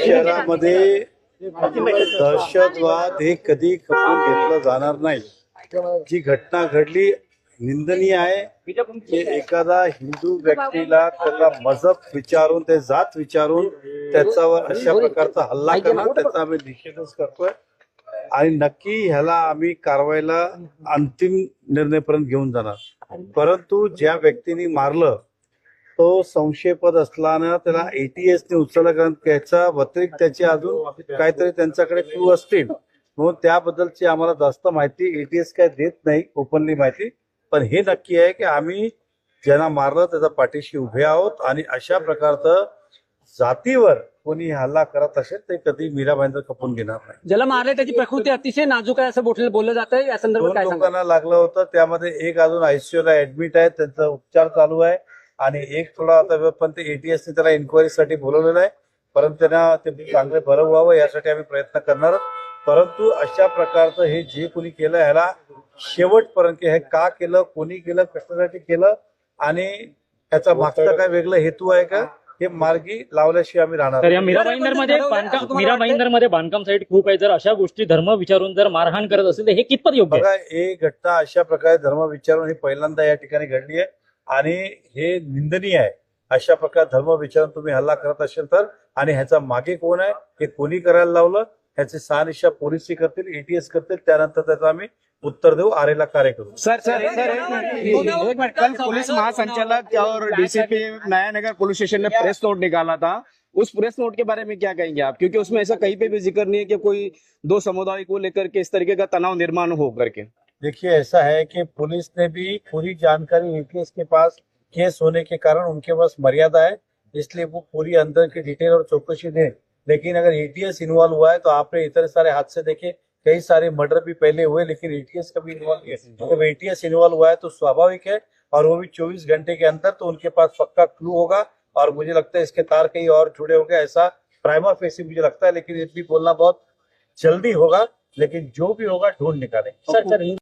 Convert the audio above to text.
शहरामध्ये दहशतवाद हे कधी खपवून घेतलं जाणार नाही. जी घटना घडली निंदनीय आहे की एखादा हिंदू व्यक्तीला त्याचा मजहब विचारून ते जात विचारून त्याच्यावर अशा प्रकारचा हल्ला करणं त्याचा आम्ही निषेधच करतोय आणि नक्की ह्याला आम्ही कारवाईला अंतिम निर्णयपर्यंत घेऊन जाणार. परंतु ज्या व्यक्तीने मारलं तो संशयपद असल्यानं त्याला ATS ने उचललं, कारण त्याच्या व्यतिरिक्त त्याची अजून काहीतरी त्यांच्याकडे क्लू असतील म्हणून त्याबद्दलची आम्हाला जास्त माहिती ATS काय देत नाही ओपनली माहिती. पण हे नक्की आहे की आम्ही ज्यांना मारलं त्याच्या पाठीशी उभे आहोत आणि अशा प्रकारचं जातीवर कोणी हल्ला करत असेल ते कधी मीराबाईंचं खपून घेणार नाही. ज्याला मारले त्याची प्रकृती अतिशय नाजूक आहे असं बोललं जात आहे. या संदर्भात काय दोन लोकांना लागलं होतं, त्यामध्ये एक अजून ICU ला ऍडमिट आहे, त्यांचा उपचार चालू आहे आणि एक थोडा आता पण ते ATS ने त्याला इन्क्वायरीसाठी बोलवलेलं आहे. परंतु त्यांना ते चांगले बरं व्हावं यासाठी आम्ही प्रयत्न करणार. परंतु अशा प्रकारचं हे जे कोणी केलं ह्याला शेवटपर्यंत हे का केलं, कोणी केलं, कशासाठी केलं आणि त्याचा मागचा काय वेगळा हेतू आहे का हे मार्गी लावल्याशिवाय आम्ही राहणार. तर या मीरा भाईंदरमध्ये बांधकाम साईट खूप आहे. जर अशा गोष्टी धर्म विचारून जर मारहाण करत असेल तर हे कितपत योग्य आहे? बघा, ही घटना अशा प्रकारे धर्म विचारून ही पहिल्यांदा या ठिकाणी घडली आहे आणि हे निंदनीय आहे. अशा प्रकारे धर्म विचारून तुम्ही हल्ला करत असेल तर आणि ह्याचा मागे कोण आहे हे कोणी करायला लावलं ह्याची शहानिशा पोलिसही करतील, ATS करतील, त्यानंतर त्याचा आम्ही उत्तर देऊ, आरेला कार्य करू. सर कल पुलिस महासंचालक और DCP नया नगर पुलिस स्टेशन ने प्रेस नोट निकाला था. उस प्रेस नोट के बारे में क्या कहेंगे आप, क्योंकि उसमें ऐसा कहीं पे भी जिक्र नहीं है कि कोई दो समुदाय को लेकर के इस तरीके का तनाव निर्माण हो करके. देखिए, ऐसा है कि पुलिस ने भी पूरी जानकारी ATS के पास केस होने के कारण उनके पास मर्यादा है, इसलिए वो पूरी अंदर की डिटेल और चौकसी दें. लेकिन अगर ATS इन्वॉल्व हुआ है तो आपने इतने सारे हादसे देखे, कई सारे मर्डर भी पहले हुए लेकिन ATS कभी इन्वॉल्व किया. जब ATS इन्वॉल्व हुआ है तो स्वाभाविक है और वो भी 24 घंटे के अंदर, तो उनके पास पक्का क्लू होगा और मुझे लगता है इसके तार कहीं और जुड़े होंगे, ऐसा प्राइमा फेसी मुझे लगता है. लेकिन ये भी बोलना बहुत जल्दी होगा, लेकिन जो भी होगा ढूंढ निकालें. सर